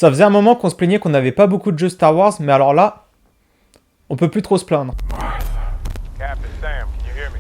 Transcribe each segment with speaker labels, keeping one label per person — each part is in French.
Speaker 1: Ça faisait un moment qu'on se plaignait qu'on n'avait pas beaucoup de jeux Star Wars, mais alors là, on peut plus trop se plaindre.
Speaker 2: Captain Sam, can you hear me?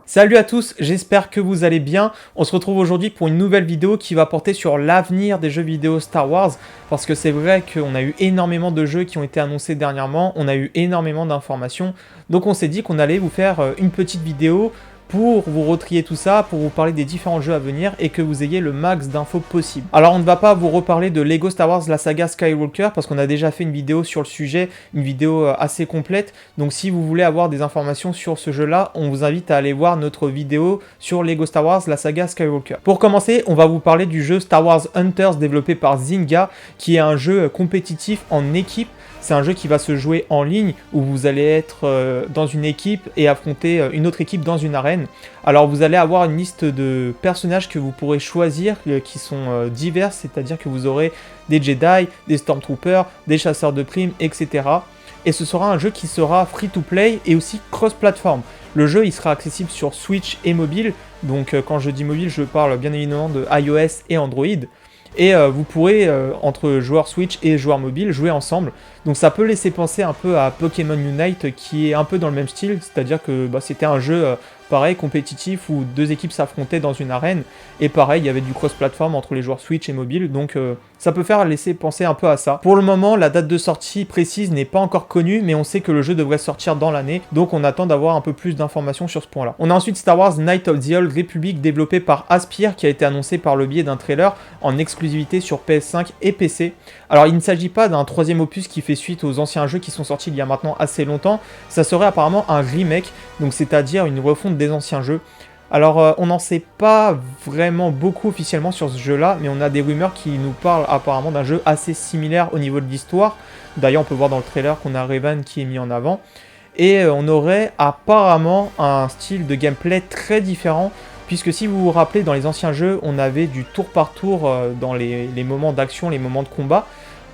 Speaker 1: Salut à tous, j'espère que vous allez bien. On se retrouve aujourd'hui pour une nouvelle vidéo qui va porter sur l'avenir des jeux vidéo Star Wars. Parce que c'est vrai qu'on a eu énormément de jeux qui ont été annoncés dernièrement, on a eu énormément d'informations. Donc on s'est dit qu'on allait vous faire une petite vidéo pour vous retrier tout ça, pour vous parler des différents jeux à venir et que vous ayez le max d'infos possible. Alors on ne va pas vous reparler de Lego Star Wars, la saga Skywalker, parce qu'on a déjà fait une vidéo sur le sujet, une vidéo assez complète. Donc si vous voulez avoir des informations sur ce jeu-là, on vous invite à aller voir notre vidéo sur Lego Star Wars, la saga Skywalker. Pour commencer, on va vous parler du jeu Star Wars Hunters développé par Zynga, qui est un jeu compétitif en équipe. C'est un jeu qui va se jouer en ligne où vous allez être dans une équipe et affronter une autre équipe dans une arène. Alors vous allez avoir une liste de personnages que vous pourrez choisir qui sont divers, c'est-à-dire que vous aurez des Jedi, des Stormtroopers, des chasseurs de primes, etc. Et ce sera un jeu qui sera free-to-play et aussi cross-platform. Le jeu il sera accessible sur Switch et mobile. Donc quand je dis mobile, je parle bien évidemment de iOS et Android. Et vous pourrez, entre joueurs Switch et joueurs mobile, jouer ensemble. Donc ça peut laisser penser un peu à Pokémon Unite, qui est un peu dans le même style, c'est-à-dire que c'était un jeu pareil, compétitif, où deux équipes s'affrontaient dans une arène, et pareil, il y avait du cross-platform entre les joueurs Switch et mobile, donc ça peut laisser penser un peu à ça. Pour le moment, la date de sortie précise n'est pas encore connue, mais on sait que le jeu devrait sortir dans l'année, donc on attend d'avoir un peu plus d'informations sur ce point-là. On a ensuite Star Wars Knights of the Old Republic, développé par Aspyr, qui a été annoncé par le biais d'un trailer en exclusivité sur PS5 et PC. Alors il ne s'agit pas d'un troisième opus qui fait suite aux anciens jeux qui sont sortis il y a maintenant assez longtemps, ça serait apparemment un remake, donc c'est-à-dire une refonte des anciens jeux. Alors on n'en sait pas vraiment beaucoup officiellement sur ce jeu-là, mais on a des rumeurs qui nous parlent apparemment d'un jeu assez similaire au niveau de l'histoire. D'ailleurs on peut voir dans le trailer qu'on a Revan qui est mis en avant. Et on aurait apparemment un style de gameplay très différent, puisque si vous vous rappelez, dans les anciens jeux, on avait du tour par tour dans les moments d'action, les moments de combat.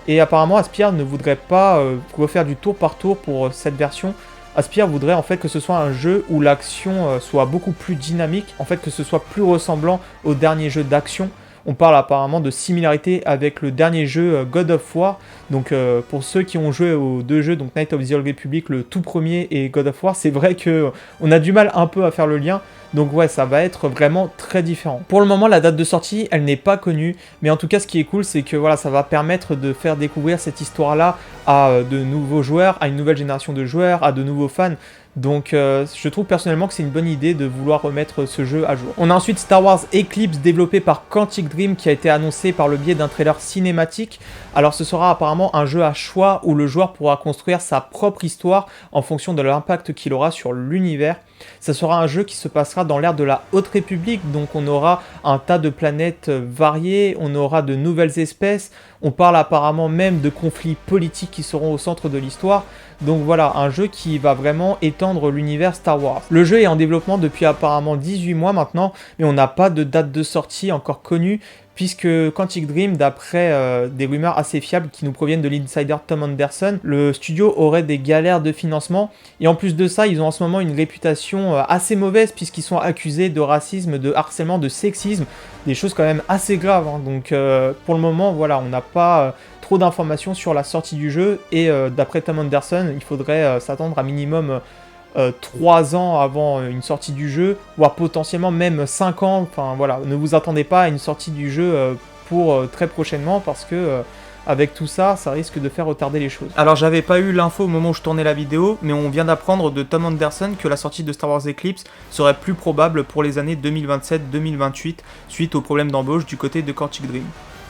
Speaker 1: Et apparemment Aspyr ne voudrait pas refaire du tour par tour pour cette version. Aspyr voudrait en fait que ce soit un jeu où l'action soit beaucoup plus dynamique, en fait que ce soit plus ressemblant au dernier jeu d'action. On parle apparemment de similarité avec le dernier jeu God of War. Donc pour ceux qui ont joué aux deux jeux, donc Knights of the Old Republic, le tout premier, et God of War, c'est vrai que on a du mal un peu à faire le lien. Donc ouais, ça va être vraiment très différent. Pour le moment, la date de sortie, elle n'est pas connue. Mais en tout cas, ce qui est cool, c'est que voilà, ça va permettre de faire découvrir cette histoire-là à de nouveaux joueurs, à une nouvelle génération de joueurs, à de nouveaux fans. Donc je trouve personnellement que c'est une bonne idée de vouloir remettre ce jeu à jour. On a ensuite Star Wars Eclipse, développé par Quantic Dream, qui a été annoncé par le biais d'un trailer cinématique. Alors ce sera apparemment un jeu à choix où le joueur pourra construire sa propre histoire en fonction de l'impact qu'il aura sur l'univers. Ça sera un jeu qui se passera dans l'ère de la Haute République, donc on aura un tas de planètes variées, on aura de nouvelles espèces, on parle apparemment même de conflits politiques qui seront au centre de l'histoire. Donc voilà, un jeu qui va vraiment étendre l'univers Star Wars. Le jeu est en développement depuis apparemment 18 mois maintenant, mais on n'a pas de date de sortie encore connue, puisque Quantic Dream, d'après des rumeurs assez fiables qui nous proviennent de l'insider Tom Anderson, le studio aurait des galères de financement, et en plus de ça, ils ont en ce moment une réputation assez mauvaise, puisqu'ils sont accusés de racisme, de harcèlement, de sexisme, des choses quand même assez graves, hein. Donc pour le moment, voilà, on n'a pas trop d'informations sur la sortie du jeu, et d'après Tom Anderson, il faudrait s'attendre à minimum 3 ans avant une sortie du jeu, voire potentiellement même 5 ans, enfin voilà, ne vous attendez pas à une sortie du jeu pour très prochainement, parce que avec tout ça, ça risque de faire retarder les choses. Alors j'avais pas eu l'info au moment où je tournais la vidéo, mais on vient d'apprendre de Tom Anderson que la sortie de Star Wars Eclipse serait plus probable pour les années 2027-2028, suite aux problèmes d'embauche du côté de Quantic Dream.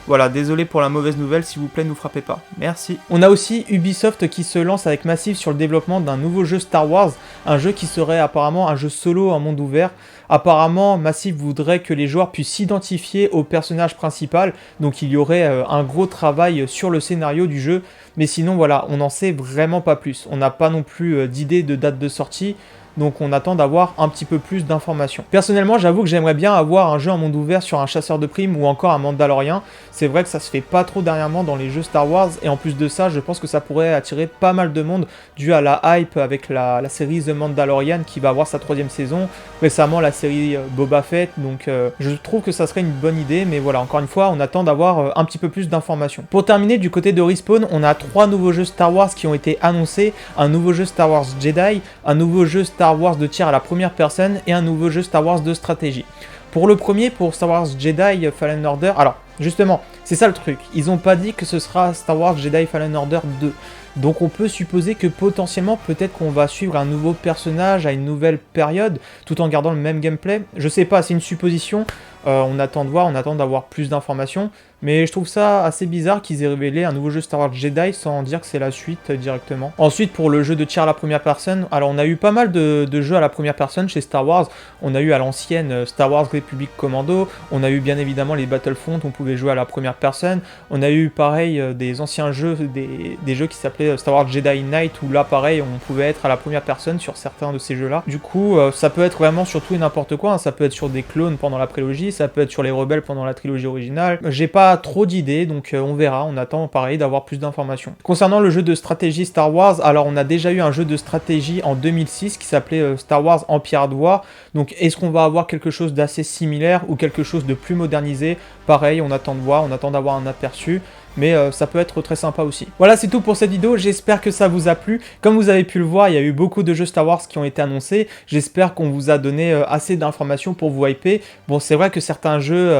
Speaker 1: Voilà, désolé pour la mauvaise nouvelle, s'il vous plaît, ne nous frappez pas. Merci. On a aussi Ubisoft qui se lance avec Massive sur le développement d'un nouveau jeu Star Wars, un jeu qui serait apparemment un jeu solo en monde ouvert. Apparemment, Massive voudrait que les joueurs puissent s'identifier au personnage principal, donc il y aurait un gros travail sur le scénario du jeu, mais sinon voilà, on n'en sait vraiment pas plus. On n'a pas non plus d'idée de date de sortie, donc on attend d'avoir un petit peu plus d'informations. Personnellement, j'avoue que j'aimerais bien avoir un jeu en monde ouvert sur un chasseur de primes ou encore un Mandalorien. C'est vrai que ça se fait pas trop dernièrement dans les jeux Star Wars, et en plus de ça, je pense que ça pourrait attirer pas mal de monde dû à la hype avec la série The Mandalorian qui va avoir sa 3e saison, récemment la série Boba Fett, donc je trouve que ça serait une bonne idée, mais voilà, encore une fois, on attend d'avoir un petit peu plus d'informations. Pour terminer, du côté de Respawn, on a 3 nouveaux jeux Star Wars qui ont été annoncés, un nouveau jeu Star Wars Jedi, un nouveau jeu Star Wars de tir à la première personne et un nouveau jeu Star Wars de stratégie. Pour le premier, pour Star Wars Jedi Fallen Order, alors justement, c'est ça le truc, ils n'ont pas dit que ce sera Star Wars Jedi Fallen Order 2. Donc on peut supposer que potentiellement, peut-être qu'on va suivre un nouveau personnage à une nouvelle période, tout en gardant le même gameplay. Je sais pas, c'est une supposition, on attend de voir, on attend d'avoir plus d'informations, mais je trouve ça assez bizarre qu'ils aient révélé un nouveau jeu Star Wars Jedi sans dire que c'est la suite directement. Ensuite, pour le jeu de tir à la première personne, alors on a eu pas mal de jeux à la première personne chez Star Wars. On a eu à l'ancienne Star Wars Republic Commando, on a eu bien évidemment les Battlefront, on pouvait jouer à la première personne, on a eu pareil des anciens jeux, des jeux qui s'appelaient Star Wars Jedi Knight, où là pareil on pouvait être à la première personne sur certains de ces jeux là. Du coup ça peut être vraiment sur tout et n'importe quoi, hein. Ça peut être sur des clones pendant la prélogie, ça peut être sur les rebelles pendant la trilogie originale. J'ai pas trop d'idées, donc on verra, on attend pareil d'avoir plus d'informations. Concernant le jeu de stratégie Star Wars, alors on a déjà eu un jeu de stratégie en 2006 qui s'appelait Star Wars Empire War, donc est-ce qu'on va avoir quelque chose d'assez similaire ou quelque chose de plus modernisé? Pareil, on attend de voir, on attend d'avoir un aperçu, mais ça peut être très sympa aussi. Voilà, c'est tout pour cette vidéo, j'espère que ça vous a plu. Comme vous avez pu le voir, il y a eu beaucoup de jeux Star Wars qui ont été annoncés, j'espère qu'on vous a donné assez d'informations pour vous hyper. Bon, c'est vrai que certains jeux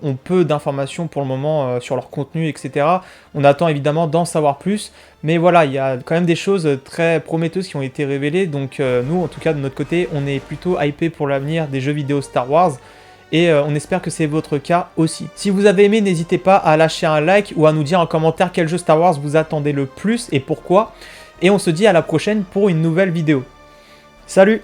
Speaker 1: ont peu d'informations pour le moment sur leur contenu, etc. On attend évidemment d'en savoir plus, mais voilà, il y a quand même des choses très prometteuses qui ont été révélées, donc nous, en tout cas de notre côté, on est plutôt hypé pour l'avenir des jeux vidéo Star Wars. Et on espère que c'est votre cas aussi. Si vous avez aimé, n'hésitez pas à lâcher un like ou à nous dire en commentaire quel jeu Star Wars vous attendez le plus et pourquoi. Et on se dit à la prochaine pour une nouvelle vidéo. Salut!